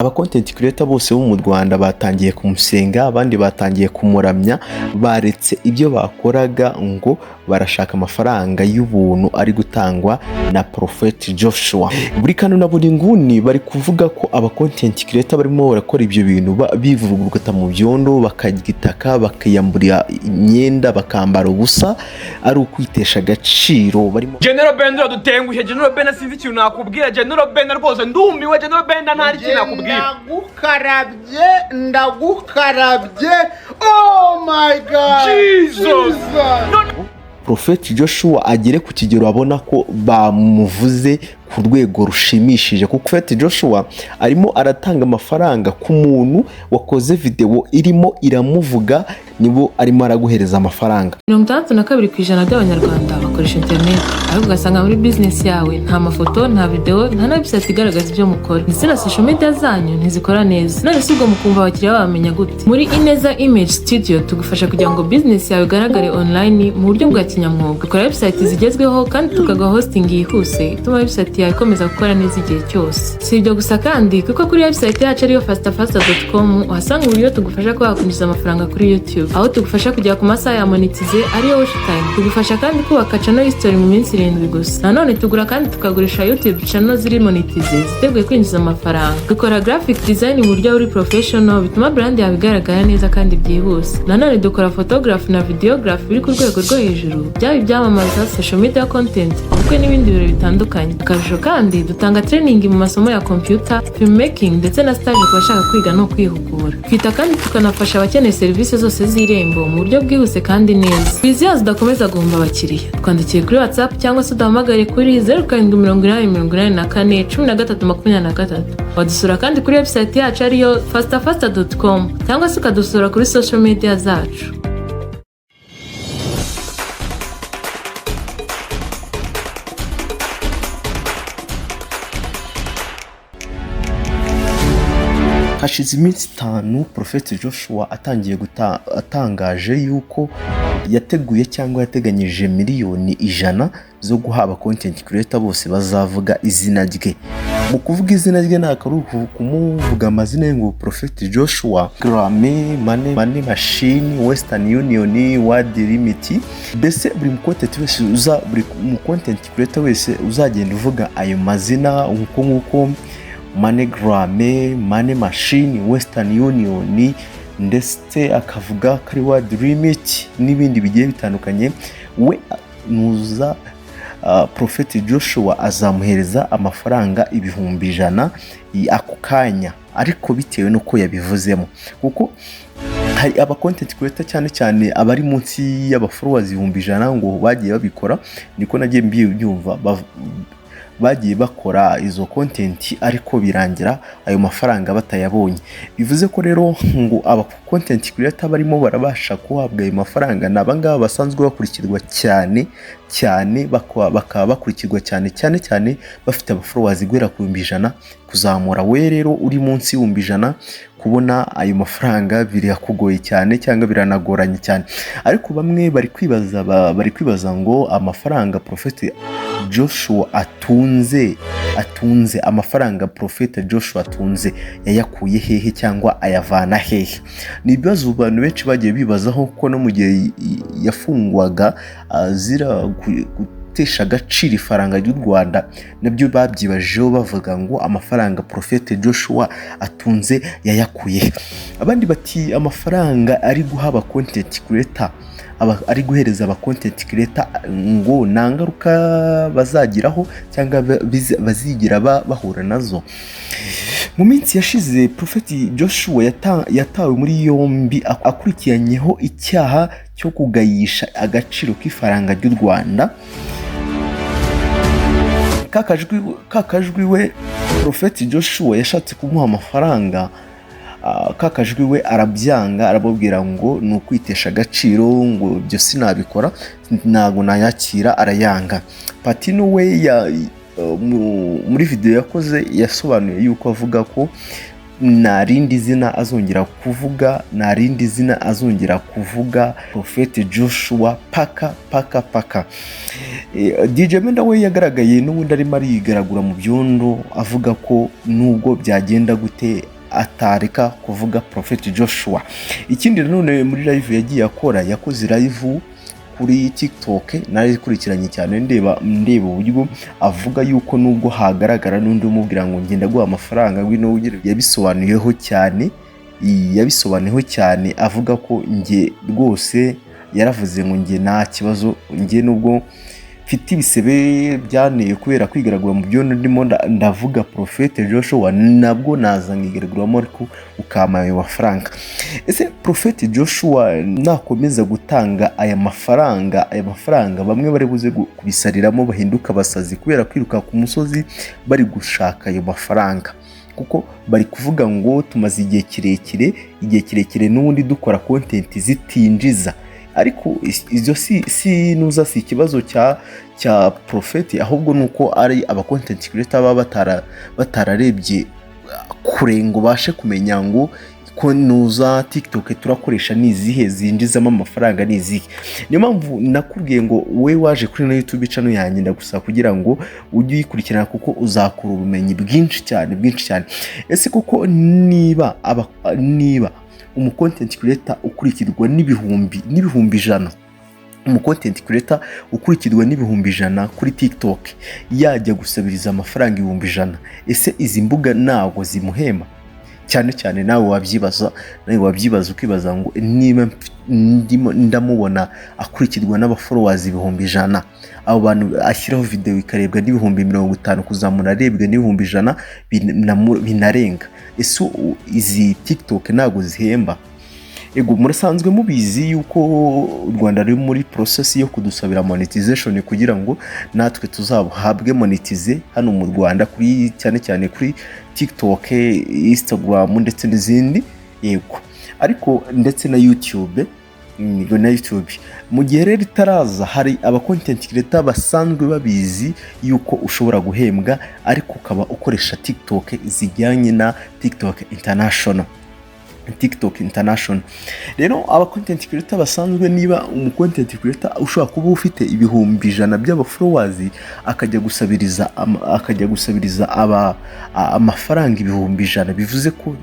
Aba content creator bose bo mu Rwanda batangiye kumusenga, abandi batangiye kumuramya, baretse ibyo bakoraga ngo barashaka amafaranga y'ubuntu ari gutangwa na Prophet Joshua. Buri kano na buri nguni bari kuvuga ko aba content creator barimo barakora ibyo bintu bivurugurukata mu byondo, bakagitaka, bakiyamburira imyenda, bakambara ubusa, ari ukwitesha agaciro. Barimo General Ben dutengushye. General Ben sinzi ikintu nakubwira. General Ben rwose ndumiwe. General Ben ntari ikintu nakubwira. Ndagukarabye. Oh my God, Jesus. Prophet Joshua agere ku kigero abona ko bamuvuze ku rwego rushimishije, kuko Prophet Joshua arimo aratanga amafaranga ku muntu wakoze video irimo iramuvuga, nibo arimo araguhereza amafaranga. 62% by'abanyarwanda bakoresha internet, ariko ugasanga muri business yawe nta mafoto, nta video, nta website igaragaza ibyo mukora, ndetse na social media zanyu ntizikora neza. None si ubwo mukumva abakiriya bamenya gute? Muri Ineza Image Studio tugufasha kugira ngo business yawe igaragare online mu buryo bwa kinyamwuga. Dukora website zigezweho kandi tukaguha hosting yihuse ituma website yawe ikomeza gukora neza igihe cyose. Si ibyo gusa kandi, kuko kuri website yacu ariyo fastafasta.com uhasanga uburyo tugufasha kuba wakwinjiza amafaranga kuri YouTube, aho tugufasha kujya ku masaha ya monetize ariyo watch time. Tugufasha kandi kubaka channel history mu minsi 7 gusa. Nanone tugura kandi tukagurisha YouTube channel ziri monetize ziteguye kwinjiza amafaranga. Dukora graphic design mu buryo buri professional bituma brand yawe igaragara neza kandi byihuse. Nanone dukora photography na videography biri ku rwego rwo hejuru, byaba ibyamamaza, social media content, ubukwe n'ibindi birori bitandukanye. Akarusho kandi dutanga training mu masomo ya computer, filmmaking ndetse na stage ku bashaka kwiga no kwihugura. Twita kandi tukanafasha abakeneye serivisi zose z'irembo mu buryo bwihuse kandi neza. Biziya zidakomeza guhomba abakiriya. Twandikiye kuri WhatsApp cyangwa se udahamagare kuri 0788 wadusura kandi kuri website yacu ariyo fastafasta.com cyangwa se ukadusura kuri social media zacu. Hashize iminsi 5 Prophet Joshua atangaje yuko yateguye cyangwa yateganyije miliyoni 100 zo guhaba content creator bose bazavuga izina rye. Mu kuvuga izina rye nakaruhu kumuvuga amazina ngo Prophet Joshua, Grammy, Money Machine, Western Union, Word Limit. Bese buri content creator wese uzagenda uvuga ayo mazina nkuko MoneyGram, Money Machine, Western Union, ndetse akavuga kari Word Limit n'ibindi bigiye bitandukanye. We nuza Prophet Joshua azamuhereza amafaranga 100,000 ako kanya, ariko bitewe nuko yabivuzemo, kuko hari aba content creator cyane abari munsi y'aba followers 100,000 ngo bagiye babikora, niko nagiye mbyumva bagiye bakora izo content ariko birangira ayo mafaranga batayabonye. Bivuze ko rero ngo aba content creator barimo barabasha kuhabwa ayo mafaranga nabangaba basanzwe bakurikirwa cyane bakaba bakurikirwa cyane bafite aba followers igwera ku 100,000 kuzamura. We rero uri munsi y'100,000 kubona ayo mafaranga biri yakugoye cyane cyangwa biranagoranye cyane. Ariko bamwe bari kwibaza ngo amafaranga Prophet Joshua atunze amafaranga Prophet Joshua atunze yayakuye hehe cyangwa ayavana hehe? Ni ibibazo abantu benshi bagiye bibazaho, ko no mu gihe yafungwaga azira gutesha agaciro ifaranga ry'u Rwanda, nabyo babyibajeho bavuga ngo amafaranga Prophet Joshua atunze yayakuye. Abandi bati amafaranga ari guhaba content creator, ari guhereza aba content creator ngo nangaruka bazagiraho cyangwa bazigira bahura nazo. Mu minsi yashize Prophet Joshua yatawe muri yombi akurikiranyeho icyaha cyo kugayisha agaciro k'ifaranga ry'u Rwanda. Kakajwi we Prophet Joshua yashatse kumuha amafaranga, kakajwi we arabyanga, arababwira ngo ni ukwitesha agaciro, ngo byo sinabikora, ntago nayakira, arayanga. Patino we muri video yakoze yasobanuye yuko avuga ko nta rindi zina azongera kuvuga, nta rindi zina azongera kuvuga Prophet Joshua paka. DJ Menda we yagaragaye n'ubundi arimo arigaragura mu byondo avuga ko nubwo byagenda gute atareka kuvuga Prophet Joshua. Ikindi nanone muri live yagiye akora, yakoze live kuri TikTok nari kurikiranye cyane ndeba uburyo avuga yuko nubwo hagaragara n'undi umubwira ngo ngenda guha amafaranga ngwino ugire, yabisobanuyeho cyane avuga ko nge rwose yaravuze ngo nge nta kibazo, nge nubwo mfite ibisebe byaneye kubera kwigaragura mu byo ndimo ndavuga Prophet Joshua nabwo naza nkigaraguramo ariko ukama ayo mafaranga. Ese Prophet Joshua nakomeza gutanga aya mafaranga bamwe bari buze kubisariramo bahinduka basazi kubera kwiruka ku musozi bari gushaka ayo mafaranga, kuko bari kuvuga ngo tumaze igihe kirekire n'ubundi dukora content zitinjiza. Ariko izo si nuza si ikibazo cya Prophet, ahubwo nuko ari aba content creator baba batararebye kure ngo bashe kumenya ngo ko nuza TikTok turakoresha nizihe zinjizamo amafaranga nizihe. Niyo mpamvu nakubwiye ngo we waje kuri na YouTube channel yanjye ndagusa kugira ngo ujye uyikurikirana kuko uzakura ubumenyi bwinshi cyane. Ese kuko niba umu content creator ukurikirwa n'ibihumbi ijana, umu content creator ukurikirwa n'ibihumbi ijana kuri TikTok yajya gusabiriza amafaranga 100,000, ese izi mbuga ntago zimuhema? Cyane nawe wabyibaza ukibaza ngo niba ndamubona akurikirwa n'abafollowers 100,000, abo bantu ashyiraho video ikarebwa n'ibihumbi 50 kuzamura arebwa n'ibihumbi 100 binarenga, ese izi TikTok ntago zihemba? Ego murasanzwe mubizi yuko u Rwanda ruri muri process yo kudusabira monetization kugira ngo natwe tuzabuhabwe monetize hano mu Rwanda kuri cyane kuri TikTok, Instagram ndetse n'izindi. Yego ariko ndetse na YouTube mu gihe rero itaraza hari aba content creator basanzwe babizi yuko ushobora guhembwa ariko ukaba ukoresha TikTok zijyanye na TikTok International. Rero aba content creator basanzwe, niba umu content creator ushobora kuba ufite ibihumbi 100 by'abafollowers akajya gusabiriza amafaranga ibihumbi 100, bivuze ko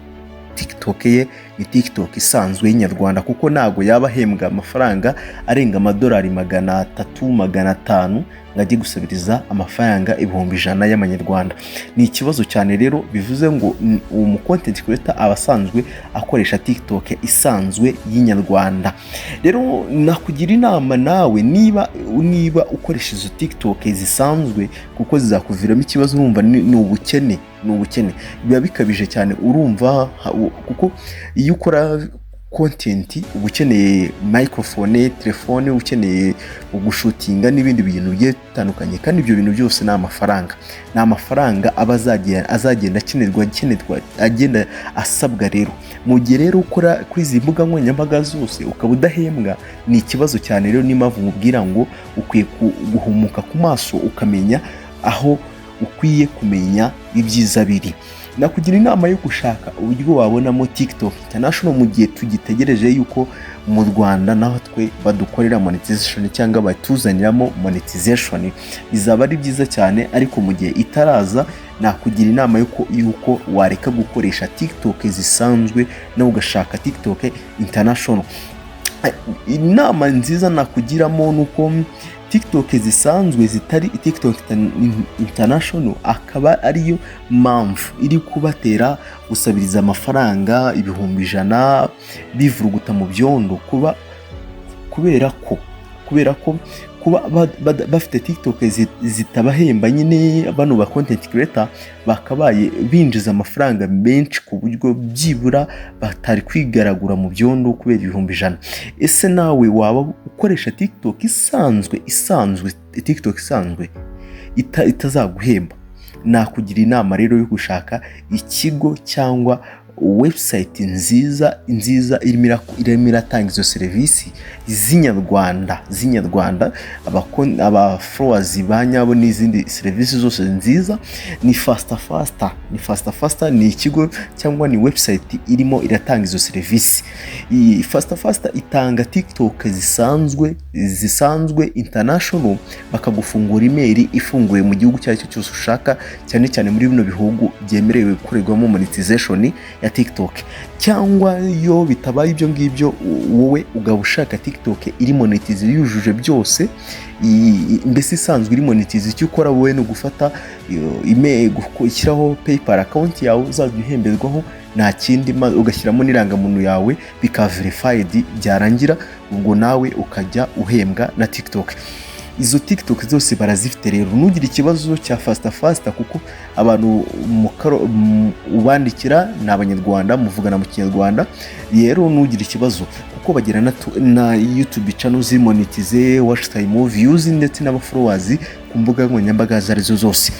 TikTok ye ni TikTok isanzwe y'inyarwanda, kuko nago yaba hembwa amafaranga arenga amadolari 300-500 ngajye gusabiriza amafaranga ibihumbi 100 y'amanyarwanda. Ni ikibazo cyane rero, bivuze ngo umu content creator abasanzwe akoresha TikTok isanzwe y'inyarwanda. Rero nakugira inama nawe niba ukoresha izo TikTok zisanzwe, kuko zizakuviramo ikibazo, urumva ni ubukene biba bikabije cyane, urumva kuko iyo ukora content ubukeneye microphone, telefone, ukeneye gushutinga n'ibindi bintu bigiye bitandukanye, kandi ibyo bintu byose ni amafaranga aba azagenda agenda asabwa. Rero mu gihe rero ukora kuri izi mbuga nkoranyambaga zose ukaba udahembwa, ni ikibazo cyane. Rero niyo mpamvu mubwira ngo ukwiye guhumuka ku maso ukamenya aho ukwiye kumenya ibyiza biri. Nakugira inama yo gushaka uburyo wabonamo TikTok International mu gihe tugitegereje yuko mu Rwanda naho twe badukorera monetization cyangwa batuzaniramo monetization. Bizaba ari byiza cyane, ariko mu gihe itaraza nakugira inama yuko wareka gukoresha TikTok zisanzwe na ugashaka TikTok International. Inama nziza nakugiramo nuko TikTok zisanzwe zitari TikTok International akaba ariyo mpamvu iri kubatera gusabiriza amafaranga ibihumbi 100 bivuruguta mu byondo, kubera ko kuba bafite TikTok zitabahemba nyine bano ba content creator bakabaye binjiza amafaranga menshi ku buryo byibura batari kwigaragura mu byondo kubera ibihumbi 100. Ese nawe waba ukoresha TikTok isanzwe TikTok isanzwe itazaguhemba? Nakugira inama rero yo gushaka ikigo cyangwa website nziza irimo iratanga izo serivisi z'inyarwanda aba followers banyabo n'izindi serivisi zose nziza ni Faster ni ikigo cyangwa ni website irimo iratanga izo serivisi. Faster itanga TikTok zisanzwe international, bakagufungura email ifunguye mu gihugu cyacyo cyose ushaka, cyane cyane muri bino bihugu byemerewe gukorerwamo monetization ya TikTok. Cyangwa yo bitabaye ibyo ngibyo, wowe ugaba ushaka TikTok iri monetize yujuje byose, mbese isanzwe iri monetize, icyo ukora wowe no gufata email, gushyiraho PayPal account yawe uzajya uhemberwaho, nta kindi, ugashyiramo n'irangamuntu yawe bika verified, byarangira ubwo nawe ukajya uhembwa na TikTok. Izo TikTok zose barazifite rero, nugira ikibazo cya Faster kuko abantu ubandikira ni abanyarwanda, muvugana mu Kinyarwanda, rero nugira ikibazo kuko bagira na YouTube channel zimonetize, watch time, views ndetse n'aba followers ku mbuga nkoranyambaga zarizo zose.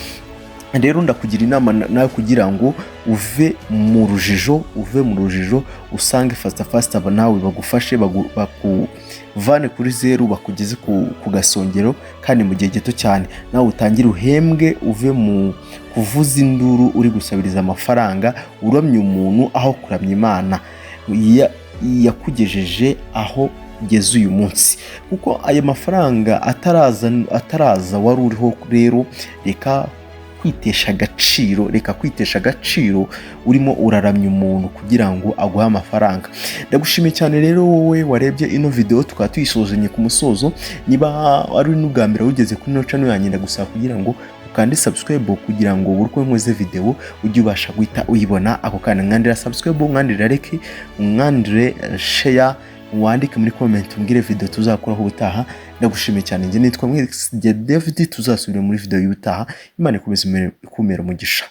Rero ndakugira inama nawe kugira ngo uve mu rujijo usange Faster nawe bagufashe, bakuvane kuri zero bakugeze ku gasongero, kandi mu gihe gito cyane nawe utangire uhembwe, uve mu kuvuza induru uri gusabiriza amafaranga, uramye umuntu aho kuramya Imana yakugejeje aho ugeze uyu munsi. Kuko aya mafaranga ataraza wari uriho, rero reka kwitesha agaciro urimo uraramya umuntu kugira ngo aguhe amafaranga. Ndagushimiye cyane rero wowe warebye ino video, tukaba tuyisozanye ku musozo. Niba ari n'ubwa mbere ugeze kuri ino channel yanjye, ndagusaba kugira ngo ukande subscribe kugira ngo buri uko nkoze video ujye ubasha guhita uyibona ako kana. Mwandira subscribe, mwandira like, mwandire share, wandike muri comment umbwire video tuzakuraho ubutaha. Ndagushimiye cyane, njye nitwa David, tuzasubira muri video y'ubutaha. Imana ikomeze kumera umugisha.